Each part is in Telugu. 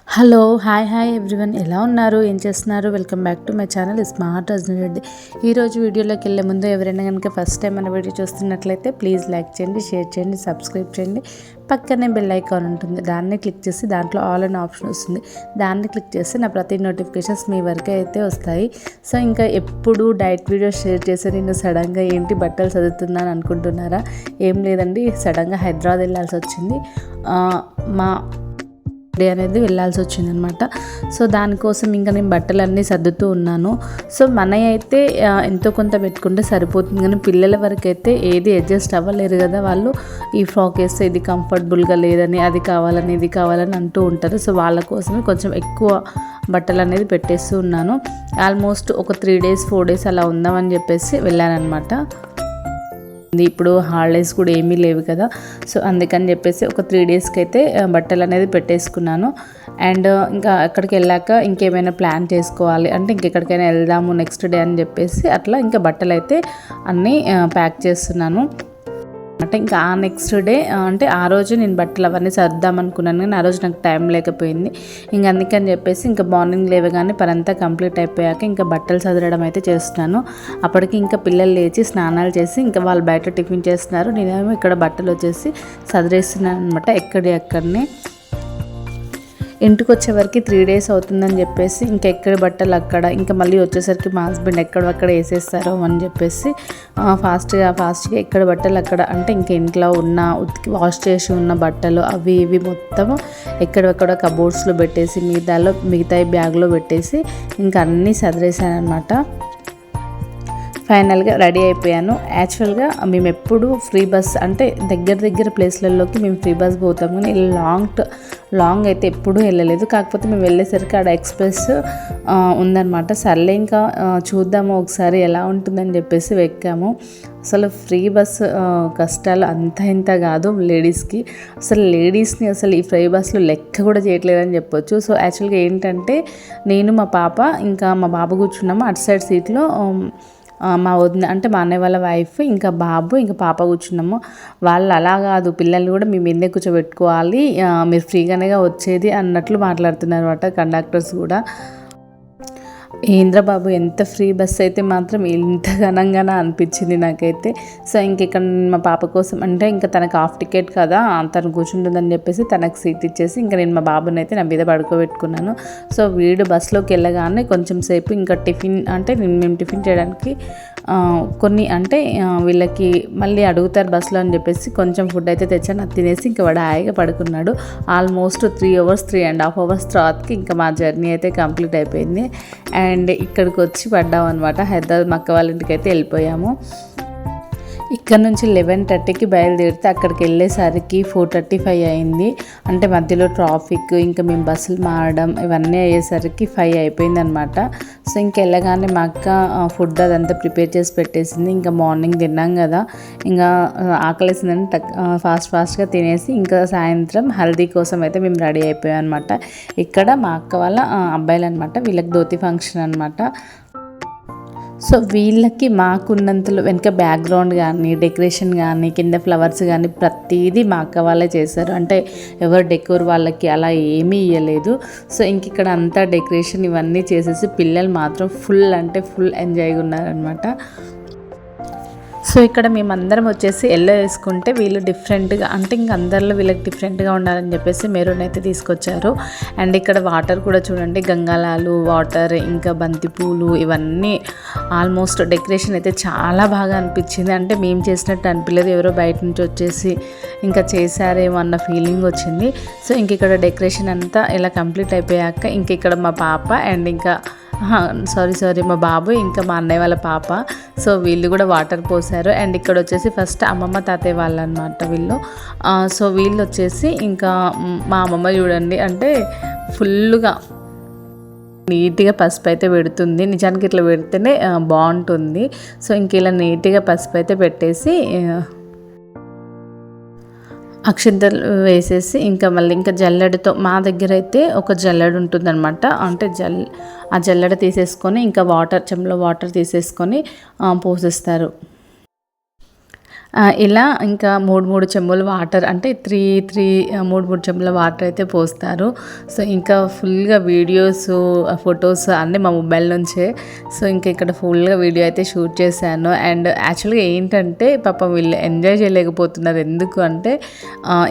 హలో హాయ్ ఎవ్రీవన్, ఎలా ఉన్నారు, ఏం చేస్తున్నారు? Welcome back to my channel smart Arjun Reddy. ఈరోజు వీడియోలోకి వెళ్ళే ముందు ఎవరైనా కనుక ఫస్ట్ టైం మన వీడియో చూస్తున్నట్లయితే ప్లీజ్ లైక్ చేయండి, షేర్ చేయండి, సబ్స్క్రైబ్ చేయండి. పక్కనే బెల్ ఐకాన్ ఉంటుంది, దాన్ని క్లిక్ చేసి దాంట్లో ఆల్ అనే ఆప్షన్ వస్తుంది. దాన్ని క్లిక్ చేస్తే నా ప్రతి నోటిఫికేషన్స్ మీ వరకు అయితే వస్తాయి. సో ఇంకా ఎప్పుడు డైట్ వీడియో షేర్ చేసి నేను సడన్గా ఏంటి బట్టలు చదువుతున్నాను అనుకుంటున్నారా? ఏం లేదండి, సడన్గా హైదరాబాద్ వెళ్ళాల్సి వచ్చింది. మా డే అనేది వెళ్ళాల్సి వచ్చిందనమాట. సో దానికోసం ఇంకా నేను బట్టలన్నీ సర్దుతూ ఉన్నాను. సో మనవి అయితే ఎంతో కొంత పెట్టుకుంటే సరిపోతుంది, కానీ పిల్లల వరకు అయితే ఏది అడ్జస్ట్ అవ్వలేరు కదా. వాళ్ళు ఈ ఫ్రాక్ వేస్తే ఇది కంఫర్టబుల్గా లేదని, అది కావాలని, ఇది కావాలని అంటూ ఉంటారు. సో వాళ్ళ కోసమే కొంచెం ఎక్కువ బట్టలు అనేది పెట్టేస్తూ ఉన్నాను. ఆల్మోస్ట్ ఒక 3 days 4 days అలా ఉందామని చెప్పేసి వెళ్ళానమాట. ఇప్పుడు హాలిడేస్ కూడా ఏమీ లేవు కదా, సో అందుకని చెప్పేసి ఒక 3 daysకి అయితే బట్టలు అనేది పెట్టేసుకున్నాను. అండ్ ఇంకా అక్కడికి వెళ్ళాక ఇంకేమైనా ప్లాన్ చేసుకోవాలి అంటే ఇంకెక్కడికైనా వెళ్దాము నెక్స్ట్ డే అని చెప్పేసి అట్లా ఇంకా బట్టలు అయితే అన్నీ ప్యాక్ చేస్తున్నాను అంటే ఇంకా ఆ నెక్స్ట్ డే అంటే ఆ రోజు నేను బట్టలు అవన్నీ సర్దాం అనుకున్నాను, కానీ ఆ రోజు నాకు టైం లేకపోయింది. ఇంక అందుకని చెప్పేసి ఇంకా మార్నింగ్ లేవగానే పనంతా కంప్లీట్ అయిపోయాక ఇంకా బట్టలు సదరడం అయితే చేస్తున్నాను. అప్పటికి ఇంకా పిల్లలు లేచి స్నానాలు చేసి ఇంకా వాళ్ళు బయట టిఫిన్ చేస్తున్నారు, నేనేమో ఇక్కడ బట్టలు వచ్చేసి సదిరేస్తున్నాను అనమాట. ఎక్కడనే ఇంటికి వచ్చేవరకు 3 days అవుతుందని చెప్పేసి ఇంకా ఎక్కడ బట్టలు అక్కడ, ఇంకా మళ్ళీ వచ్చేసరికి మా హస్బెండ్ ఎక్కడక్కడ వేసేస్తారో అని చెప్పేసి ఫాస్ట్గా ఎక్కడ బట్టలు అక్కడ అంటే ఇంకా ఇంట్లో ఉన్న ఉతికి వాష్ చేసి ఉన్న బట్టలు అవి ఇవి మొత్తం ఎక్కడెక్కడ కబోర్డ్స్లో పెట్టేసి మిగతా బ్యాగ్లో పెట్టేసి ఇంకా అన్నీ సదిరేసాను అనమాట. ఫైనల్గా రెడీ అయిపోయాను. యాక్చువల్గా మేము ఎప్పుడు ఫ్రీ బస్ అంటే దగ్గర ప్లేస్లలోకి మేము ఫ్రీ బస్ పోతాము, కానీ లాంగ్ అయితే ఎప్పుడూ వెళ్ళలేదు. కాకపోతే మేము వెళ్ళేసరికి ఆడ ఎక్స్ప్రెస్ ఉందన్నమాట. సర్లే ఇంకా చూద్దాము ఒకసారి ఎలా ఉంటుందని చెప్పేసి ఎక్కాము. అసలు ఫ్రీ బస్ కష్టాలు అంత ఇంత కాదు లేడీస్కి. లేడీస్ని అసలు ఈ ఫ్రీ బస్లో లెక్క కూడా చేయట్లేదని చెప్పొచ్చు. సో యాక్చువల్గా ఏంటంటే నేను మా పాప ఇంకా మా బాబు కూర్చున్నాము అటు సైడ్ సీట్లో. మా వదిన అంటే మా అన్నయ్య వాళ్ళ వైఫ్ ఇంకా బాబు ఇంకా పాప కూర్చున్నాము. వాళ్ళు అలా కాదు, పిల్లల్ని కూడా మేము మీదే కూర్చోబెట్టుకోవాలి, మీరు ఫ్రీగానే వచ్చేది అన్నట్లు మాట్లాడుతున్నారు అనమాట కండక్టర్స్ కూడా. ఏంద్రబాబు ఎంత ఫ్రీ బస్ అయితే మాత్రం ఇంత ఘనంగానే అనిపించింది నాకైతే. సో ఇక్కడ మా పాప కోసం అంటే ఇంకా తనకు హాఫ్ టికెట్ కదా, తను కూర్చుంటుందని చెప్పేసి తనకు సీట్ ఇచ్చేసి ఇంకా నేను మా బాబుని అయితే నా మీద పడుకోబెట్టుకున్నాను. సో వీడు బస్లోకి వెళ్ళగానే కొంచెం సేపు ఇంకా టిఫిన్ అంటే మేము టిఫిన్ చేయడానికి కొన్ని అంటే వీళ్ళకి మళ్ళీ అడుగుతారు బస్సులో అని చెప్పేసి కొంచెం ఫుడ్ అయితే తెచ్చాను, అది తినేసి ఇంకా వాడు హాయిగా పడుకున్నాడు. ఆల్మోస్ట్ 3.5 hours తర్వాతకి ఇంకా మా జర్నీ అయితే కంప్లీట్ అయిపోయింది. అండ్ ఇక్కడికి వచ్చి పడ్డాం అనమాట. హైదరాబాద్ మా అక్క వాళ్ళ ఇంటికి అయితే వెళ్ళిపోయాము. ఇక్కడ నుంచి 11:30కి బయలుదేరితే అక్కడికి వెళ్ళేసరికి 4:35 అయింది. అంటే మధ్యలో ట్రాఫిక్ ఇంకా మేము బస్సులు మారడం ఇవన్నీ అయ్యేసరికి 5 అయిపోయింది అనమాట. సో వెళ్ళగానే మా అక్క ఫుడ్ అదంతా ప్రిపేర్ చేసి పెట్టేసింది. ఇంకా మార్నింగ్ తిన్నాం కదా, ఇంకా ఆకలేసిందని ఫాస్ట్గా తినేసి ఇంకా సాయంత్రం హల్దీ కోసం అయితే మేము రెడీ అయిపోయాం అనమాట. ఇక్కడ మా అక్క వాళ్ళ అబ్బాయిలు అనమాట, వీళ్ళకి ధోతి ఫంక్షన్ అనమాట. సో వీళ్ళకి మాకున్నంతలో వెనక బ్యాక్గ్రౌండ్ కానీ డెకరేషన్ కానీ కింద ఫ్లవర్స్ కానీ ప్రతిదీ మా అక్క వాళ్ళే చేశారు. అంటే ఎవరు డెకోర్ వాళ్ళకి అలా ఏమీ ఇవ్వలేదు. సో ఇక్కడ అంతా డెకరేషన్ ఇవన్నీ చేసేసి పిల్లలు మాత్రం ఫుల్ ఎంజాయ్గా ఉన్నారనమాట. సో ఇక్కడ మేమందరం వచ్చేసి ఎల్లో వేసుకుంటే వీళ్ళు డిఫరెంట్గా అంటే ఇంక అందరిలో వీళ్ళకి డిఫరెంట్గా ఉండాలని చెప్పేసి మెరూన్ అయితే తీసుకొచ్చారు. అండ్ ఇక్కడ వాటర్ కూడా చూడండి, గంగాలాలు వాటర్ ఇంకా బంతిపూలు ఇవన్నీ ఆల్మోస్ట్ డెకరేషన్ అయితే చాలా బాగా అనిపించింది. అంటే మేము చేసినట్టు అనిపించలేదు, ఎవరో బయట నుంచి వచ్చేసి ఇంకా చేశారేమో అన్న ఫీలింగ్ వచ్చింది. సో ఇక్కడ డెకరేషన్ అంతా ఇలా కంప్లీట్ అయిపోయాక ఇక్కడ మా పాప అండ్ ఇంకా సారీ మా బాబు ఇంకా మా అన్నయ్య వాళ్ళ పాప, సో వీళ్ళు కూడా వాటర్ పోసారు. అండ్ ఇక్కడ వచ్చేసి ఫస్ట్ అమ్మమ్మ తాతయ్య వాళ్ళు అనమాట వీళ్ళు. సో వీళ్ళు వచ్చేసి ఇంకా మా అమ్మమ్మ చూడండి అంటే ఫుల్గా నీట్గా పసుపు అయితే పెడుతుంది. నిజానికి ఇట్లా పెడితేనే బాగుంటుంది. సో ఇలా నీట్గా పసుపు అయితే పెట్టేసి అక్షింతలు వేసేసి ఇంకా మళ్ళీ ఇంకా జల్లెడతో మా దగ్గర అయితే ఒక జల్లెడ ఉంటుందన్నమాట. అంటే ఆ జల్లెడ తీసేసుకొని ఇంకా చెంబులో వాటర్ తీసేసుకొని పోసేస్తారు. ఇలా ఇంకా 3 చెంబులు వాటర్ అంటే 3 చెంబుల వాటర్ అయితే పోస్తారు. సో ఇంకా ఫుల్గా వీడియోస్ ఫొటోస్ అన్నీ మా మొబైల్ నుంచే. సో ఇంకా ఇక్కడ ఫుల్గా వీడియో అయితే షూట్ చేశాను. అండ్ యాక్చువల్గా ఏంటంటే పాపం వీళ్ళు ఎంజాయ్ చేయలేకపోతున్నారు. ఎందుకు అంటే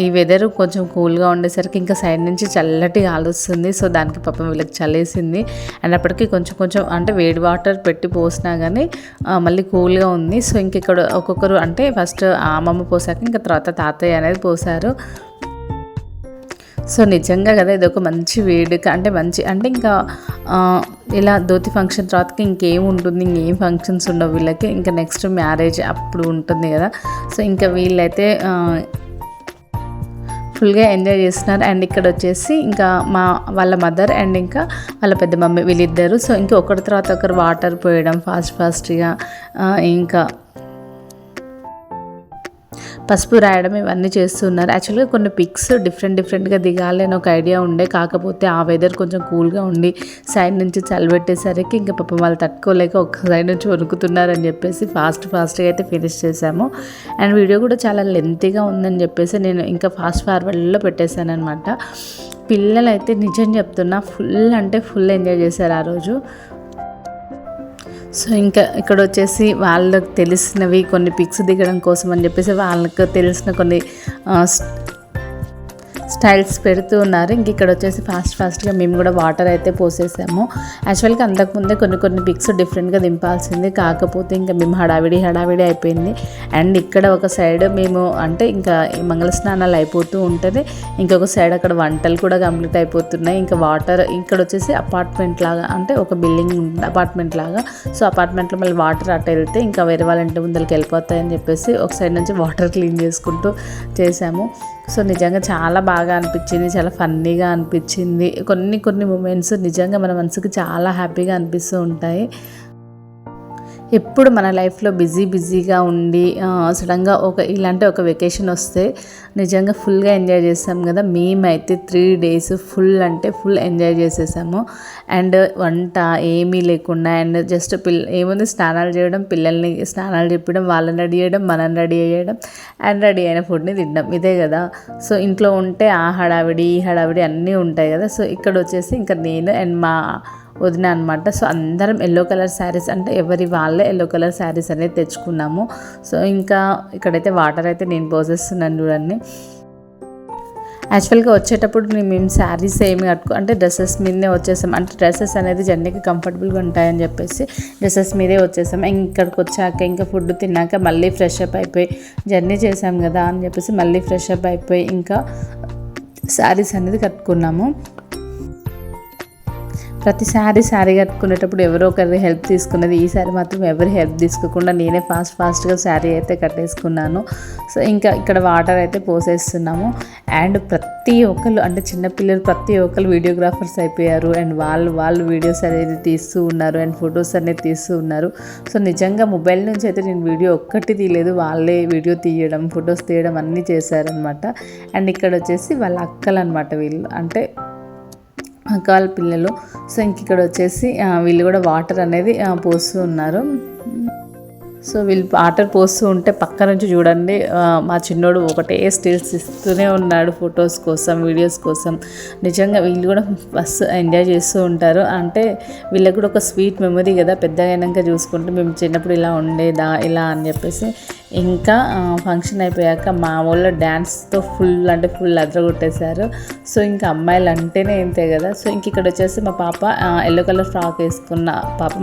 ఈ వెదర్ కొంచెం కూల్గా ఉండేసరికి ఇంకా సైడ్ నుంచి చల్లటి గాలి వస్తుంది. సో దానికి పాపం వీళ్ళకి చలేసింది. అండ్ అప్పటికి కొంచెం అంటే వేడి వాటర్ పెట్టి పోసినా కానీ మళ్ళీ కూల్గా ఉంది. సో ఇంక ఇక్కడ ఒక్కొక్కరు అంటే ఫస్ట్ అమ్మమ్మ పోసాక ఇంకా తర్వాత తాతయ్య అనేది పోసారు. సో నిజంగా కదా ఇది ఒక మంచి వేడుక అంటే ఇంకా ఇలా ధోతి ఫంక్షన్ తర్వాతకి ఇంకేం ఉంటుంది, ఇంకేం ఫంక్షన్స్ ఉండవు వీళ్ళకి. ఇంకా నెక్స్ట్ మ్యారేజ్ అప్పుడు ఉంటుంది కదా. సో ఇంకా వీళ్ళైతే ఫుల్గా ఎంజాయ్ చేస్తున్నారు. అండ్ ఇక్కడ వచ్చేసి ఇంకా వాళ్ళ మదర్ అండ్ ఇంకా వాళ్ళ పెద్ద మమ్మీ వీళ్ళిద్దరు. సో ఇంకా ఒకరి తర్వాత ఒకరు వాటర్ పోయడం ఫాస్ట్గా ఇంకా పసుపు రాయడం ఇవన్నీ చేస్తున్నారు. యాక్చువల్గా కొన్ని పిక్స్ డిఫరెంట్గా దిగాలి అని ఒక ఐడియా ఉండే. కాకపోతే ఆ వెదర్ కొంచెం కూల్గా ఉండి సైడ్ నుంచి చలిపెట్టేసరికి ఇంకా పాపం వాళ్ళు తట్టుకోలేక ఒక సైడ్ నుంచి వణుకుతున్నారని చెప్పేసి ఫాస్ట్గా అయితే ఫినిష్ చేసాము. అండ్ వీడియో కూడా చాలా లెంతీగా ఉందని చెప్పేసి నేను ఇంకా ఫాస్ట్ ఫార్వర్డ్లో పెట్టేశాను అనమాట. పిల్లలు అయితే నిజం చెప్తున్నా ఫుల్ ఎంజాయ్ చేశారు ఆ రోజు. సో ఇంకా ఇక్కడ వచ్చేసి వాళ్ళకి తెలిసినవి కొన్ని పిక్స్ దిగడం కోసం అని చెప్పేసి వాళ్ళకి తెలిసిన కొన్ని స్టైల్స్ పెడుతూ ఉన్నారు. ఇంక ఇక్కడ వచ్చేసి ఫాస్ట్గా మేము కూడా వాటర్ అయితే పోసేసాము. యాక్చువల్గా అంతకుముందే కొన్ని పిక్స్ డిఫరెంట్గా దింపాల్సింది. కాకపోతే ఇంకా మేము హడావిడి అయిపోయింది. అండ్ ఇక్కడ ఒక సైడ్ మేము అంటే ఇంకా మంగళ స్నానాలు అయిపోతూ ఉంటుంది, ఇంకొక సైడ్ అక్కడ వంటలు కూడా కంప్లీట్ అయిపోతున్నాయి. ఇంకా వాటర్ ఇక్కడ వచ్చేసి అపార్ట్మెంట్ లాగా అంటే ఒక బిల్డింగ్ అపార్ట్మెంట్ లాగా. సో అపార్ట్మెంట్లో మళ్ళీ వాటర్ అటు వెళ్తే ఇంకా వేరే వాళ్ళ ఇంటి ముందరికి వెళ్ళిపోతాయని చెప్పేసి ఒక సైడ్ నుంచి వాటర్ క్లీన్ చేసుకుంటూ చేసాము. సో నిజంగా చాలా బాగా అనిపించింది, చాలా ఫన్నీగా అనిపించింది. కొన్ని మూమెంట్స్ నిజంగా మన మనసుకి చాలా హ్యాపీగా అనిపిస్తూ ఉంటాయి. ఎప్పుడు మన లైఫ్లో బిజీగా ఉండి సడన్గా ఇలాంటి ఒక వెకేషన్ వస్తే నిజంగా ఫుల్గా ఎంజాయ్ చేస్తాం కదా. మేమైతే 3 days ఫుల్ ఎంజాయ్ చేసేసాము. అండ్ వంట ఏమీ లేకుండా అండ్ జస్ట్ ఏముంది స్నానాలు చేయడం, పిల్లల్ని స్నానాలు చెప్పడం, వాళ్ళని రెడీ చేయడం, మనం రెడీ చేయడం అండ్ రెడీ అయిన ఫుడ్ని తినడం, ఇదే కదా. సో ఇంట్లో ఉంటే ఆ హడావిడి అన్నీ ఉంటాయి కదా. సో ఇక్కడ వచ్చేసి ఇంకా నేను అండ్ మా వదిన అనమాట. సో అందరం ఎల్లో కలర్ శారీస్ అంటే ఎవరి వాళ్ళే ఎల్లో కలర్ శారీస్ అనేది తెచ్చుకున్నాము. సో ఇంకా ఇక్కడైతే వాటర్ అయితే నేను పోసేస్తున్నాను చూడండి. యాక్చువల్గా వచ్చేటప్పుడు మేము శారీస్ ఏమి అంటే డ్రెస్సెస్ మీదనే వచ్చేసాం. అంటే డ్రెస్సెస్ అనేది జర్నీకి కంఫర్టబుల్గా ఉంటాయని చెప్పేసి డ్రెస్సెస్ మీదే వచ్చేసాం. ఇక్కడికి వచ్చాక ఇంకా ఫుడ్ తిన్నాక మళ్ళీ ఫ్రెష్ అప్ అయిపోయి జర్నీ చేసాం కదా అని చెప్పేసి మళ్ళీ ఫ్రెష్ అప్ అయిపోయి ఇంకా శారీస్ అనేది కట్టుకున్నాము. ప్రతిసారి శారీ కట్టుకునేటప్పుడు ఎవరో ఒకరి హెల్ప్ తీసుకున్నది. ఈసారి మాత్రం ఎవరి హెల్ప్ తీసుకోకుండా నేనే ఫాస్ట్గా శారీ అయితే కట్టేసుకున్నాను. సో ఇంకా ఇక్కడ వాటర్ అయితే పోసేస్తున్నాము. అండ్ ప్రతి ఒక్కరు అంటే చిన్నపిల్లలు ప్రతి ఒక్కరు వీడియోగ్రాఫర్స్ అయిపోయారు. అండ్ వాళ్ళు వీడియోస్ అనేది తీస్తూ ఉన్నారు అండ్ ఫొటోస్ అనేది తీస్తూ ఉన్నారు. సో నిజంగా మొబైల్ నుంచి అయితే నేను వీడియో ఒక్కటి తీయలేదు, వాళ్ళే వీడియో తీయడం ఫొటోస్ తీయడం అన్నీ చేశారనమాట. అండ్ ఇక్కడ వచ్చేసి వాళ్ళ అక్కలు అనమాట, వీళ్ళు అంటే అక్కల పిల్లలు. సో ఇంక ఇక్కడ వచ్చేసి వీళ్ళు కూడా వాటర్ అనేది పోస్తూ ఉన్నారు. సో వీళ్ళు వాటర్ పోస్తూ ఉంటే పక్క నుంచి చూడండి మా చిన్నోడు ఒకటే స్టిల్స్ ఇస్తూనే ఉన్నాడు ఫొటోస్ కోసం, వీడియోస్ కోసం. నిజంగా వీళ్ళు కూడా బస్ ఎంజాయ్ చేస్తూ ఉంటారు. అంటే వీళ్ళకి కూడా ఒక స్వీట్ మెమరీ కదా, పెద్దగా అయినాక చూసుకుంటే మేము చిన్నప్పుడు ఇలా ఉండేదా ఇలా అని చెప్పేసి. ఇంకా ఫంక్షన్ అయిపోయాక మా వాళ్ళు డ్యాన్స్తో ఫుల్ అదరగొట్టేశారు. సో ఇంకా అమ్మాయిలు అంటేనే ఇంతే కదా. సో ఇంక ఇక్కడ వచ్చేసి మా పాప ఎల్లో కలర్ ఫ్రాక్ వేసుకున్న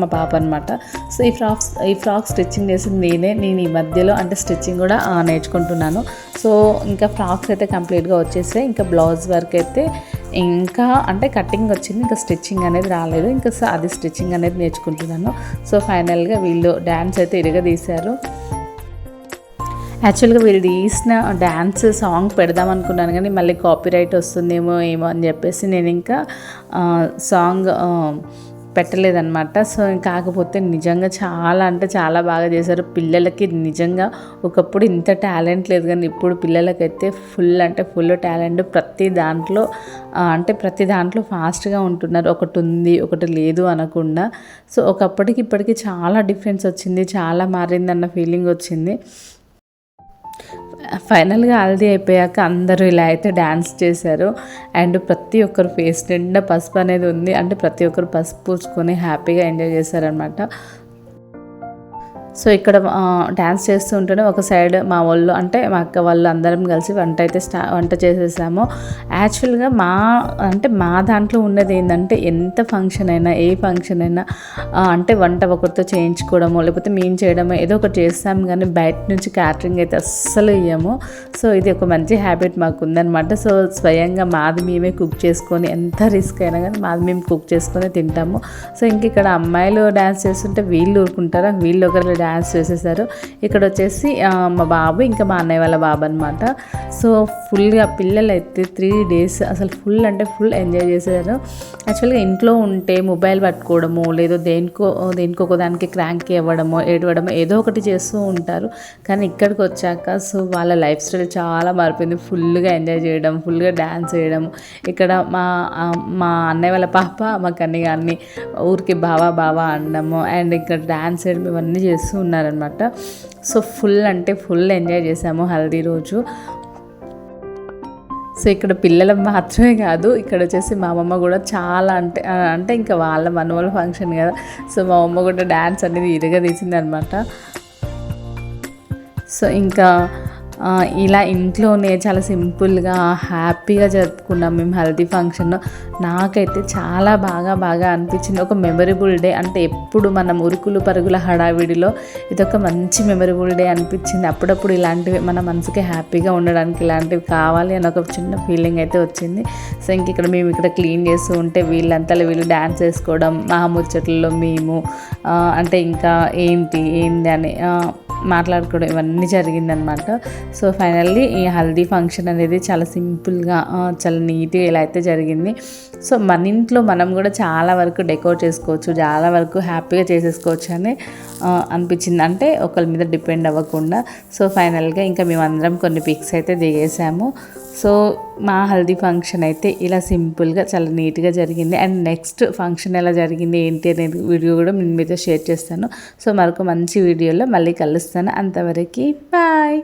మా పాప అనమాట. సో ఈ ఫ్రాక్ స్టిచ్చింగ్ చేసింది నేను ఈ మధ్యలో అంటే స్టిచ్చింగ్ కూడా నేర్చుకుంటున్నాను. సో ఇంకా ఫ్రాక్స్ అయితే కంప్లీట్గా వచ్చేసాయి. ఇంకా బ్లౌజ్ వర్క్ అయితే ఇంకా అంటే కటింగ్ వచ్చింది, ఇంకా స్టిచ్చింగ్ అనేది రాలేదు. ఇంకా అది స్టిచ్చింగ్ అనేది నేర్చుకుంటున్నాను. సో ఫైనల్గా వీళ్ళు డ్యాన్స్ అయితే ఇరగదీశారు. యాక్చువల్గా వీళ్ళు తీసిన డ్యాన్స్ సాంగ్ పెడదాం అనుకున్నాను కానీ మళ్ళీ కాపీరైట్ వస్తుందేమో అని చెప్పేసి నేను ఇంకా సాంగ్ పెట్టలేదన్నమాట. సో కాకపోతే నిజంగా చాలా అంటే చాలా బాగా చేశారు. పిల్లలకి నిజంగా ఒకప్పుడు ఇంత టాలెంట్ లేదు కానీ ఇప్పుడు పిల్లలకైతే ఫుల్ టాలెంట్. ప్రతి దాంట్లో ఫాస్ట్గా ఉంటున్నారు. ఒకటి ఉంది ఒకటి లేదు అనకుండా. సో ఒకప్పటికి ఇప్పటికి చాలా డిఫరెన్స్ వచ్చింది, చాలా మారిందన్న ఫీలింగ్ వచ్చింది. ఫైనల్గా హల్దీ అయిపోయాక అందరూ ఇలా అయితే డ్యాన్స్ చేశారు. అండ్ ప్రతి ఒక్కరు ఫేస్ నిండా పసుపు అనేది ఉంది. అంటే ప్రతి ఒక్కరు పసుపు పూసుకొని హ్యాపీగా ఎంజాయ్ చేశారనమాట. సో ఇక్కడ డ్యాన్స్ చేస్తూ ఉంటేనే ఒక సైడ్ మా వాళ్ళు అంటే మా అక్క వాళ్ళు అందరం కలిసి వంట చేసేసాము. యాక్చువల్గా మా దాంట్లో ఉన్నది ఏంటంటే ఎంత ఫంక్షన్ అయినా ఏ ఫంక్షన్ అయినా అంటే వంట ఒకరితో చేయించుకోవడమో లేకపోతే మేము చేయడమో ఏదో ఒకటి చేస్తాము, కానీ బయట నుంచి క్యాటరింగ్ అయితే అస్సలు ఇయ్యము. సో ఇది ఒక మంచి హ్యాబిట్ మాకు ఉందన్నమాట. సో స్వయంగా మాది మేమే కుక్ చేసుకొని, ఎంత రిస్క్ అయినా కానీ మాది మేము కుక్ చేసుకొని తింటాము. సో ఇంక ఇక్కడ అమ్మాయిలు డ్యాన్స్ చేస్తుంటే వీళ్ళు ఊరుకుంటారా, వీళ్ళు ఒకరు డ్యాన్స్ చేసేసారు. ఇక్కడ వచ్చేసి మా బాబు ఇంకా మా అన్నయ్య వాళ్ళ బాబు అనమాట. సో ఫుల్గా పిల్లలు అయితే 3 days అసలు ఫుల్ అంటే ఫుల్ ఎంజాయ్ చేశారు. యాక్చువల్గా ఇంట్లో ఉంటే మొబైల్ పట్టుకోవడము లేదో దేనికో ఒకదానికి క్రాంక్ ఇవ్వడమో ఏడవడమో ఏదో ఒకటి చేస్తూ ఉంటారు. కానీ ఇక్కడికి వచ్చాక సో వాళ్ళ లైఫ్ స్టైల్ చాలా మారిపోయింది. ఫుల్గా ఎంజాయ్ చేయడం, ఫుల్గా డ్యాన్స్ చేయడం. ఇక్కడ మా అన్నయ్య వాళ్ళ పాప మా కన్నయ్యని ఊరికి బావా అనడము అండ్ ఇక్కడ డ్యాన్స్ చేయడం ఇవన్నీ చేస్తూ ఉన్నారనమాట. సో ఫుల్ అంటే ఫుల్ ఎంజాయ్ చేసాము హల్దీ రోజు. సో ఇక్కడ పిల్లలు మాత్రమే కాదు, ఇక్కడ వచ్చేసి మా అమ్మమ్మ కూడా చాలా అంటే ఇంకా వాళ్ళ మనవల ఫంక్షన్ కదా. సో మా అమ్మ కూడా డ్యాన్స్ అనేది ఇరుగా తీసింది అనమాట. సో ఇంకా ఇలా ఇంట్లోనే చాలా సింపుల్గా హ్యాపీగా జరుపుకున్నాం మేము హల్దీ ఫంక్షన్. నాకైతే చాలా బాగా అనిపించింది. ఒక మెమరబుల్ డే. అంటే ఎప్పుడు మనం ఉరుకులు పరుగుల హడావిడిలో ఇదొక మంచి మెమరబుల్ డే అనిపించింది. అప్పుడప్పుడు ఇలాంటివి మన మనసుకి హ్యాపీగా ఉండడానికి ఇలాంటివి కావాలి అని ఒక చిన్న ఫీలింగ్ అయితే వచ్చింది. సో ఇంక ఇక్కడ మేము ఇక్కడ క్లీన్ చేస్తూ ఉంటే వీళ్ళు డ్యాన్స్ వేసుకోవడం, మా ముచ్చట్లలో మేము అంటే ఇంకా ఏంటి అని మాట్లాడుకోవడం ఇవన్నీ జరిగిందనమాట. సో ఫైనల్లీ ఈ హల్దీ ఫంక్షన్ అనేది చాలా సింపుల్గా చాలా నీట్గా ఇలా అయితే జరిగింది. సో మన ఇంట్లో మనం కూడా చాలా వరకు డెకోర్ చేసుకోవచ్చు, చాలా వరకు హ్యాపీగా చేసేసుకోవచ్చు అని అనిపించింది. అంటే ఒకరి మీద డిపెండ్ అవ్వకుండా. సో ఫైనల్గా ఇంకా మేమందరం కొన్ని పిక్స్ అయితే దిగేసాము. సో మా హల్దీ ఫంక్షన్ అయితే ఇలా సింపుల్గా చాలా నీట్గా జరిగింది. అండ్ నెక్స్ట్ ఫంక్షన్ ఎలా జరిగింది ఏంటి అనేది వీడియో కూడా నేను మీతో షేర్ చేస్తాను. సో మరొక మంచి వీడియోలో మళ్ళీ కలుస్తాను. అంతవరకు బాయ్.